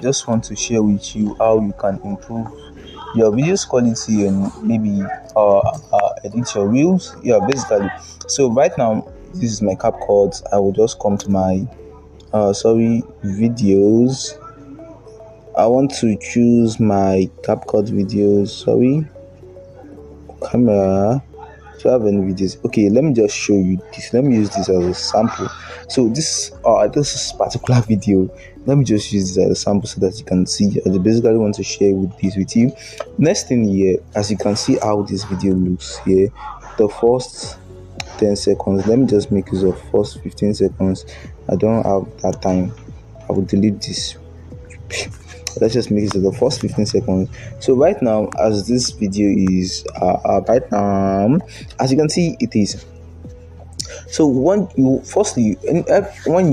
just want to share with you how you can improve your videos quality and maybe edit your reels. Yeah, basically. So right now, this is my CapCut. I will just come to my videos. I want to choose my CapCut videos. Camera. Do I have any videos? Okay, let me just show you this. Let me use this as a sample. So this particular video, let me just use this as a sample so that you can see. I basically want to share with you. Next thing here, as you can see how this video looks here, the first 10 seconds. Let me just make use of first 15 seconds. I don't have that time. I will delete this. Let's just make it the first 15 seconds. So right now, as this video is right now, as you can see, it is. So when you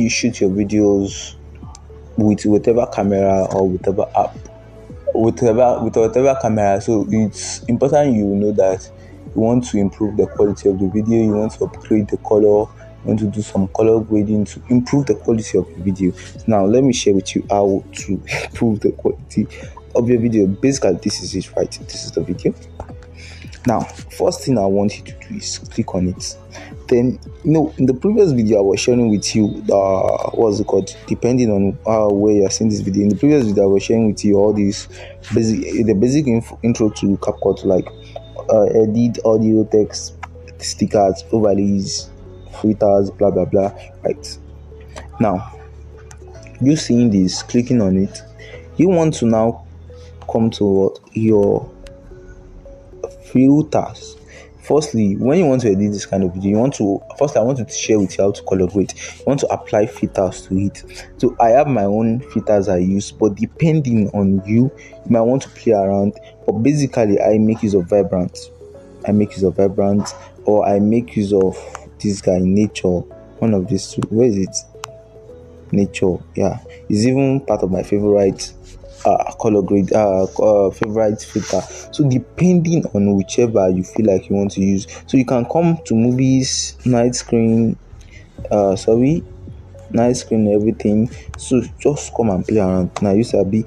shoot your videos with whatever camera or whatever app, with whatever camera, so it's important you know that you want to improve the quality of the video, you want to upgrade the color, you want to do some color grading to improve the quality of the video. Now let me share with you how to improve the quality of your video. Basically, this is it, right? This is the video. Now, first thing I want you to do is click on it. Then, in the previous video I was sharing with you what's it called, depending on where you are seeing this video. In the previous video I was sharing with you all these basic intro to CapCut, like edit audio, text, stickers, overlays, filters, blah blah blah. Right now, you seeing this, clicking on it, you want to now come to your filters. Firstly, when you want to edit this kind of video, I want to share with you how to color grade. You want to apply filters to it. So I have my own filters I use, but depending on you might want to play around. But basically, I make use of vibrant, or I make use of this guy, nature. One of these two. Where is it? Nature. Yeah, it's even part of my favorite color grade favorite filter. So depending on whichever you feel like you want to use, so you can come to movies, night screen, everything. So just come and play around. Now you sabi,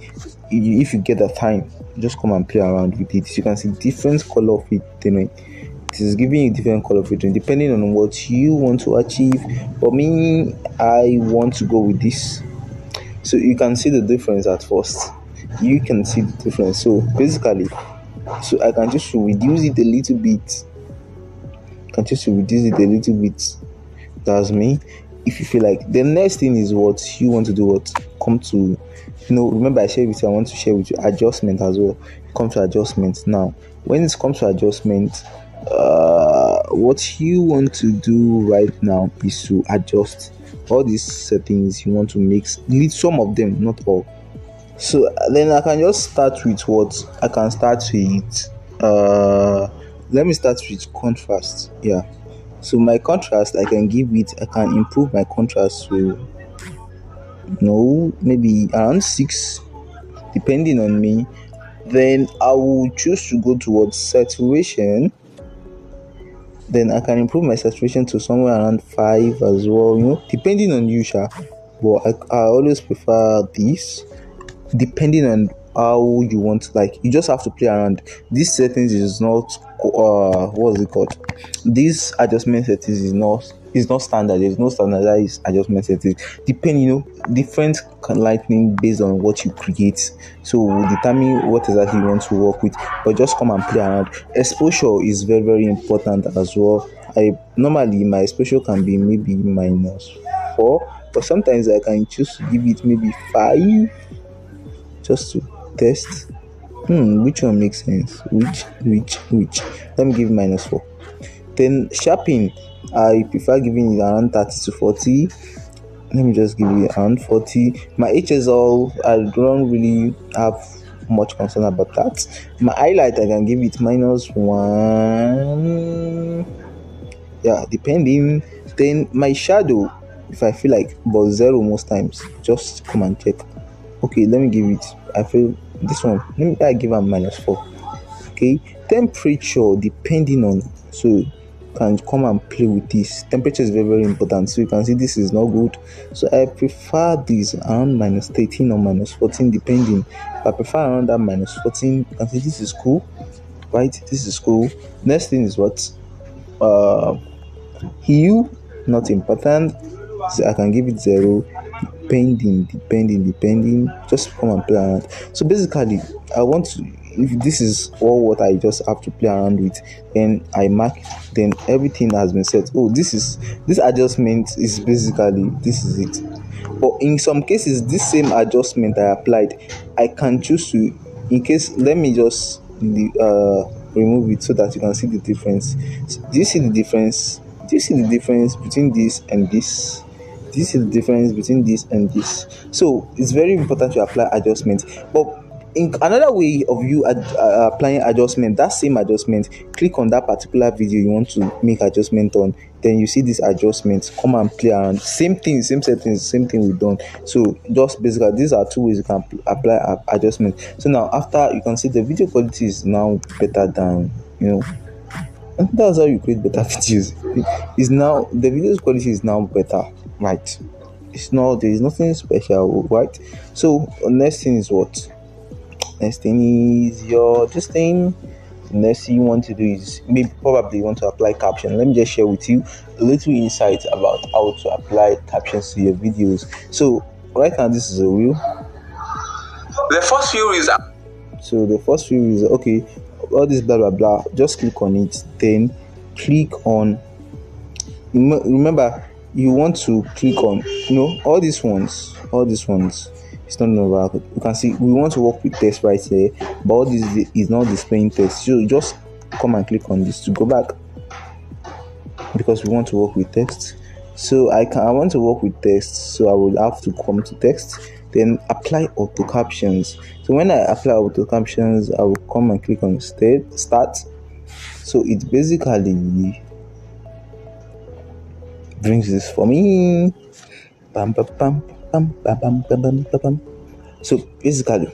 if you get the time, just come and play around with it. You can see different color fit. It is giving you different color filtering depending on what you want to achieve. For me, I want to go with this. So you can see the difference at first. You can see the difference. So basically, I can just reduce it a little bit. That's me. If you feel like the next thing is what you want to do, remember I shared with you, I want to share with you adjustment as well. Come to adjustment. Now when it comes to adjustment, what you want to do right now is to adjust all these settings. You want to delete some of them, not all. So then I can just start with let me start with contrast. Yeah, so my contrast, I can improve my contrast to maybe around 6, depending on me. Then I will choose to go towards saturation. Then I can improve my saturation to somewhere around 5 as well, depending on you, but I always prefer this, depending on how you want. Like, you just have to play around. These settings is not this adjustment settings is not standard. There's no standardized adjustment settings. Different lightning based on what you create, so we'll determine what exactly you want to work with. But just come and play around. Exposure is very, very important as well. Normally my exposure can be maybe -4, but sometimes I can choose to give it maybe 5, just to test. Which one makes sense? Which? Let me give -4. Then sharpening, I prefer giving it around 30 to 40. Let me just give it around 40. My HSL, I don't really have much concern about that. My highlight, I can give it -1. Yeah, depending. Then my shadow, if I feel like about 0 most times, just come and check. Okay, let me give it. I feel this one. Let me give it -4. Okay, temperature, depending on can come and play with this. Temperature is very, very important. So you can see this is not good. So I prefer this around minus 13 or minus 14, depending. I prefer around that minus 14. You can see this is cool, right? This is cool. Next thing is what? Hue, not important. So I can give it 0. Depending, just come and play around. So basically, I want to, if this is all what I just have to play around with, then I mark, then everything has been set. Oh, this adjustment is basically, this is it. But in some cases, this same adjustment I applied, I can choose to, in case, let me just remove it so that you can see the difference. Do you see the difference? Do you see the difference between this and this? This is the difference between this and this. So it's very important to apply adjustments. But in another way of you applying adjustment, that same adjustment, click on that particular video you want to make adjustment on, then you see this adjustment, come and play around. Same thing, same settings, same thing we've done. So just basically, these are two ways you can apply adjustment. So now after, you can see the video quality is now better than, and that's how you create better videos. Is now the video's quality is now better, right? It's not, there is nothing special, right? So next thing is what? Next thing is your this thing. The next thing you want to do is maybe probably you want to apply caption. Let me just share with you a little insight about how to apply captions to your videos. So right now this is a reel. The first view is okay. All this blah blah blah. Just click on it. Then click on. Remember, you want to click on all these ones. It's not over. You can see we want to work with text right here, but all this is not displaying text. So you just come and click on this to go back, because we want to work with text. So I want to work with text, so I will have to come to text, then apply auto captions. So when I apply auto captions, I will come and click on start. So it basically brings this for me. Bam, bam, bam, bam, bam, bam, bam, bam, bam. So basically,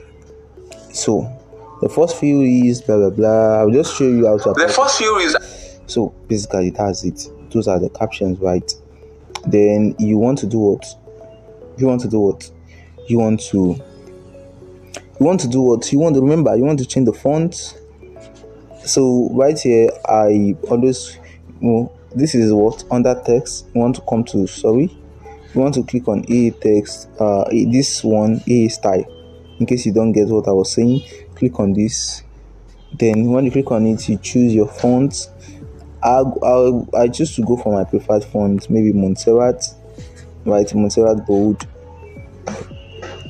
the first few is blah blah blah. I'll just show you how to apply. The first few is. So basically, that's it. Those are the captions, right? Then you want to do what? You want to remember, you want to change the font. So right here, I always, this is what under text. You want to come to you want to click on A text, this one, A style. In case you don't get what I was saying, click on this. Then when you click on it, you choose your font. I choose to go for my preferred font, maybe Montserrat, right? Montserrat bold.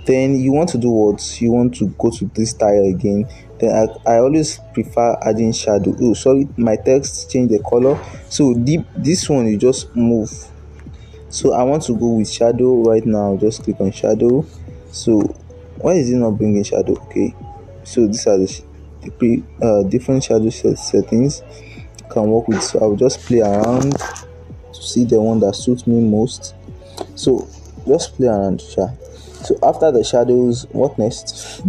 Then you want to do what? You want to go to this style again. Then I always prefer adding shadow. Oh, sorry, my text change the color. So this one you just move. So I want to go with shadow right now. Just click on shadow. So why is it not bringing shadow? Okay, so these are the different shadow settings you can work with. So I'll just play around to see the one that suits me most. So just play around, sure. So after the shadows, what next?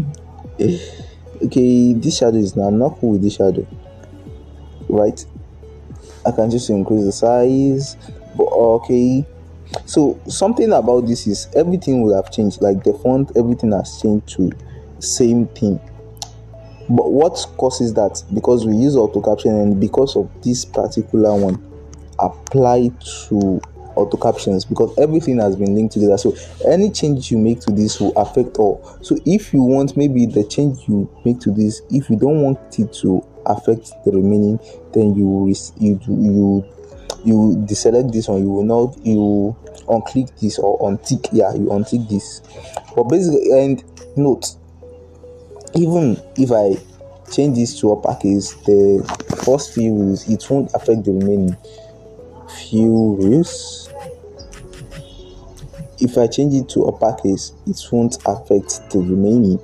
Okay, this shadow is now, I'm not cool with this shadow, right? I can just increase the size, but okay. So something about this is everything will have changed, like the font, everything has changed to same thing. But what causes that? Because we use auto caption, and because of this particular one apply to auto captions, because everything has been linked together. So any change you make to this will affect all. So if you want maybe the change you make to this, if you don't want it to affect the remaining, then you deselect this one. You unclick this or untick. You untick this. But basically, and note, even if I change this to uppercase, the first few rules, it won't affect the remaining few rules. If I change it to uppercase, it won't affect the remaining.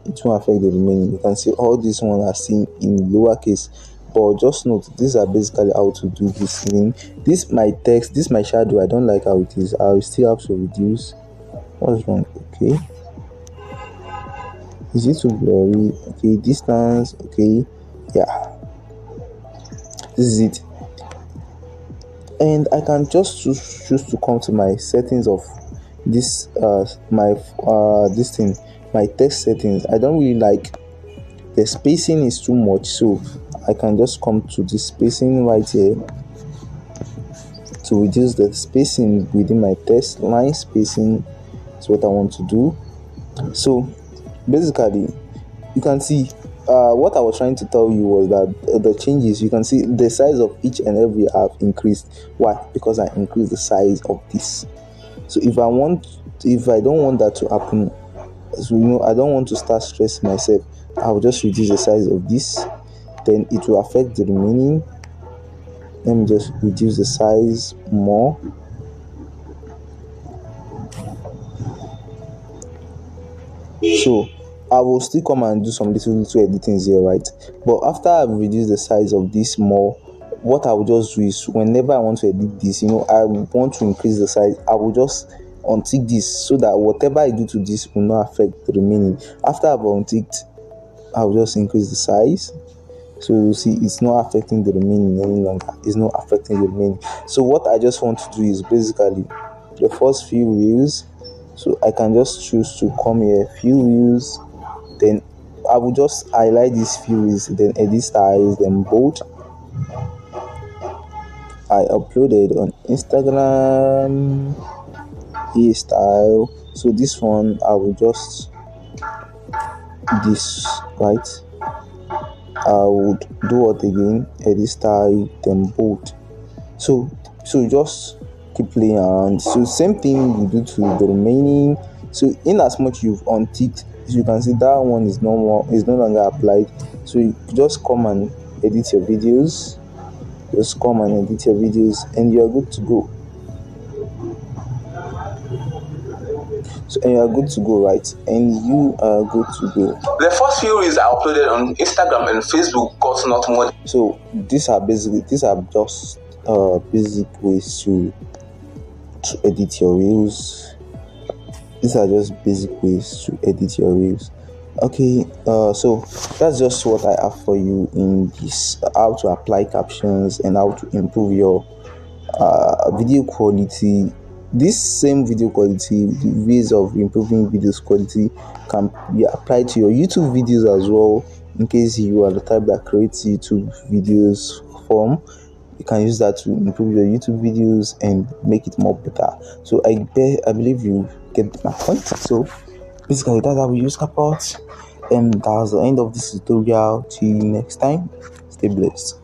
You can see all these ones are seen in lowercase, but just note, these are basically how to do this thing. This my text, this my shadow. I don't like how it is. I will still have to reduce. What's wrong? Okay, is it too blurry? Okay, distance. Okay, yeah, this is it. and I can just choose to come to my settings of this my this thing, my text settings. I don't really like the spacing is too much, so I can just come to the spacing right here to reduce the spacing within my text line. Spacing is what I want to do. So basically, you can see what I was trying to tell you was that the changes, you can see the size of each and every have increased. Why? Because I increased the size of this. So if I don't want that to happen, so I don't want to start stressing myself, I'll just reduce the size of this, then it will affect the remaining. Let me just reduce the size more. So I will still come and do some little editings here, right? But after I've reduced the size of this more, what I will just do is whenever I want to edit this, I want to increase the size, I will just untick this so that whatever I do to this will not affect the remaining. After I've unticked, I'll just increase the size. So you see, it's not affecting the remaining any longer. It's not affecting the remaining. So what I just want to do is basically the first few views. So I can just choose to come here, few views. Then I will just highlight these views, then edit styles, then bold. I uploaded on Instagram style. So this one I will just this right. I would do what again? Edit style, then bold. So just keep playing around. So same thing you do to the remaining. So in as much you've unticked, you can see that one is no longer applied. So you just come and edit your videos. Just come and edit your videos, and you are good to go. And you are good to go, right? And you are good to go. The first few reels I uploaded on Instagram and Facebook got not more. So these are just basic ways to edit your reels. These are just basic ways to edit your reels. Okay, so that's just what I have for you in this, how to apply captions and how to improve your video quality. This same video quality, the ways of improving videos quality, can be applied to your YouTube videos as well. In case you are the type that creates YouTube videos from, you can use that to improve your YouTube videos and make it more better. So I believe you get my point. So basically that's how we use CapCut, and that's the end of this tutorial. Till next time, stay blessed.